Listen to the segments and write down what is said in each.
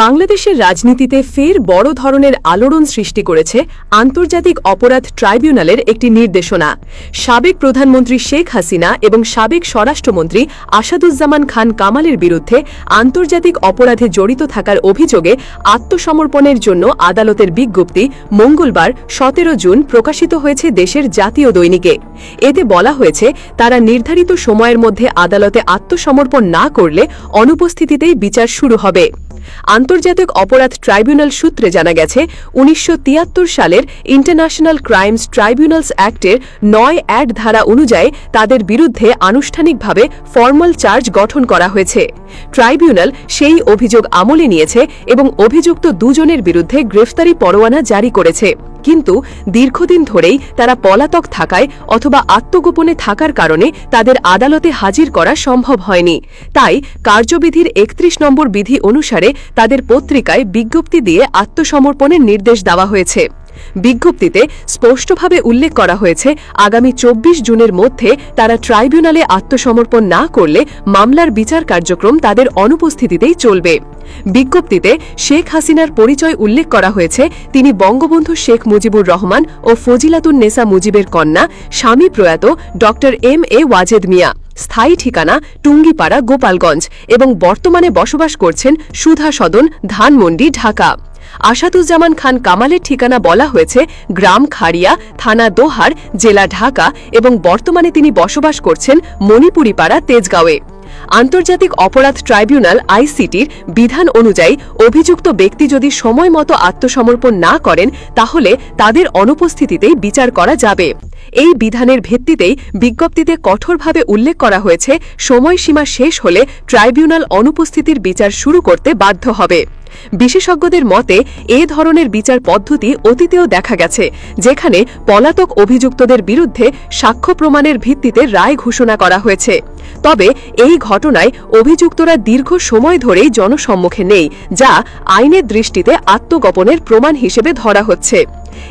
বাংলাদেশের রাজনীতিতে ফের বড় ধরনের আলোড়ন সৃষ্টি করেছে আন্তর্জাতিক অপরাধ ট্রাইব্যুনালের একটি নির্দেশনা। সাবেক প্রধানমন্ত্রী শেখ হাসিনা এবং সাবেক স্বরাষ্ট্রমন্ত্রী আসাদুজ্জামান খান কামালের বিরুদ্ধে আন্তর্জাতিক অপরাধে জড়িত থাকার অভিযোগে আত্মসমর্পণের জন্য আদালতের বিজ্ঞপ্তি মঙ্গলবার 17 জুন প্রকাশিত হয়েছে দেশের জাতীয় দৈনিকে। এতে বলা হয়েছে, তারা নির্ধারিত সময়ের মধ্যে আদালতে আত্মসমর্পণ না করলে অনুপস্থিতিতেই বিচার শুরু হবে। আন্তর্জাতিক অপরাধ ট্রাইব্যুনাল সূত্রে জানা গেছে, 1973 সালের ইন্টারন্যাশনাল ক্রাইমস ট্রাইব্যুনালস অ্যাক্টের 9 ধারা অনুযায়ী তাদের বিরুদ্ধে আনুষ্ঠানিকভাবে ফর্মাল চার্জ গঠন করা হয়েছে। ট্রাইব্যুনাল সেই অভিযোগ আমলে নিয়েছে এবং অভিযুক্ত দুজনের বিরুদ্ধে গ্রেফতারি পরোয়ানা জারি করেছে। কিন্তু দীর্ঘদিন ধরেই তারা পলাতক থাকায় অথবা আত্মগোপনে থাকার কারণে তাদের আদালতে হাজির করা সম্ভব হয়নি। তাই কার্যবিধির 31 নম্বর বিধি অনুসারে তাদের পত্রিকায় বিজ্ঞপ্তি দিয়ে আত্মসমর্পণের নির্দেশ দেওয়া হয়েছে। বিজ্ঞপ্তিতে স্পষ্টভাবে উল্লেখ করা হয়েছে, আগামী 24 জুনের মধ্যে তারা ট্রাইব্যুনালে আত্মসমর্পণ না করলে মামলার বিচার কার্যক্রম তাদের অনুপস্থিতিতেই চলবে। বিজ্ঞপ্তিতে শেখ হাসিনার পরিচয় উল্লেখ করা হয়েছে, তিনি বঙ্গবন্ধু শেখ মুজিবুর রহমান ও ফজিলাতুন্নেসা মুজিবের কন্যা, স্বামী প্রয়াত ড M.A. ওয়াজেদ মিয়া, স্থায়ী ঠিকানা টুঙ্গিপাড়া, গোপালগঞ্জ এবং বর্তমানে বসবাস করছেন সুধা সদন, ধানমন্ডি, ঢাকা। আসাদুজ্জামান খান কামালের ঠিকানা বলা হয়েছে গ্রাম খাড়িয়া, থানা দোহার, জেলা ঢাকা এবং বর্তমানে তিনি বসবাস করছেন মণিপুরিপাড়া, তেজগাঁওয়ে। আন্তর্জাতিক অপরাধ ট্রাইব্যুনাল ICTর বিধান অনুযায়ী অভিযুক্ত ব্যক্তি যদি সময় মতো আত্মসমর্পণ না করেন, তাহলে তাদের অনুপস্থিতিতেই বিচার করা যাবে। এই বিধানের ভিত্তিতেই বিজ্ঞপ্তিতে কঠোরভাবে উল্লেখ করা হয়েছে, সময়সীমা শেষ হলে ট্রাইব্যুনাল অনুপস্থিতির বিচার শুরু করতে বাধ্য হবে। বিশেষজ্ঞদের মতে, এ ধরনের বিচার পদ্ধতি অতীতেও দেখা গেছে, যেখানে পলাতক অভিযুক্তদের বিরুদ্ধে সাক্ষ্য প্রমাণের ভিত্তিতে রায় ঘোষণা করা হয়েছে। তবে এই ঘটনায় অভিযুক্তরা দীর্ঘ সময় ধরেই জনসম্মুখে নেই, যা আইনের দৃষ্টিতে আত্মগোপনের প্রমাণ হিসেবে ধরা হচ্ছে।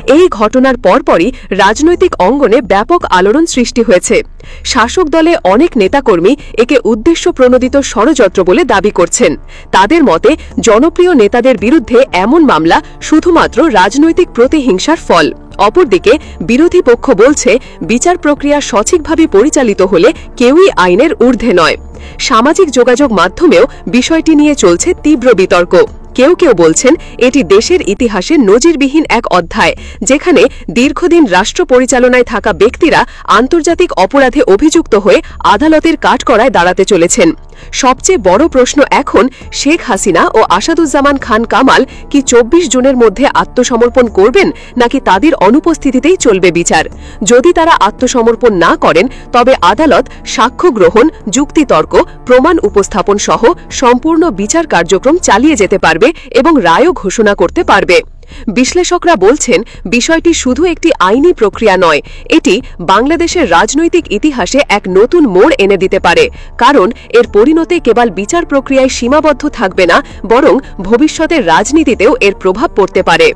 এই ঘটনার পরপরই রাজনৈতিক অঙ্গনে ব্যাপক আলোড়ন সৃষ্টি হয়েছে। শাসক দলে অনেক নেতাকর্মী একে উদ্দেশ্যপ্রণোদিত ষড়যন্ত্র বলে দাবি করছেন। তাদের মতে, জনপ্রিয় নেতাদের বিরুদ্ধে এমন মামলা শুধুমাত্র রাজনৈতিক প্রতিহিংসার ফল। অপরদিকে বিরোধী পক্ষ বলছে, বিচার প্রক্রিয়া সঠিকভাবে পরিচালিত হলে কেউই আইনের ঊর্ধ্বে নয়। সামাজিক যোগাযোগ মাধ্যমেও বিষয়টি নিয়ে চলছে তীব্র বিতর্ক। কেউ কেউ বলছেন, এটি দেশের ইতিহাসে নজিরবিহীন এক অধ্যায়, যেখানে দীর্ঘদিন রাষ্ট্র পরিচালনায় থাকা ব্যক্তিরা আন্তর্জাতিক অপরাধে অভিযুক্ত হয়ে আদালতের কাঠগড়ায় দাঁড়াতে চলেছেন। সবচেয়ে বড় প্রশ্ন এখন, শেখ হাসিনা ও আসাদুজ্জামান খান কামাল কি 24 জুনের মধ্যে আত্মসমর্পণ করবেন, নাকি তাদের অনুপস্থিতিতেই চলবে বিচার? যদি তারা আত্মসমর্পণ না করেন, তবে আদালত সাক্ষ্য গ্রহণ, যুক্তিতর্ক, প্রমাণ উপস্থাপন সহ সম্পূর্ণ বিচার কার্যক্রম চালিয়ে যেতে পারবে এবং রায়ও ঘোষণা করতে পারবে। বিশ্লেষকরা বলছেন, বিষয়টি শুধু একটি আইনি প্রক্রিয়া নয়, এটি বাংলাদেশের রাজনৈতিক ইতিহাসে এক নতুন মোড় এনে দিতে পারে। কারণ এর পরিণতি কেবল বিচার প্রক্রিয়ায় সীমাবদ্ধ থাকবে না, বরং ভবিষ্যতের রাজনীতিতেও এর প্রভাব পড়তে পারে।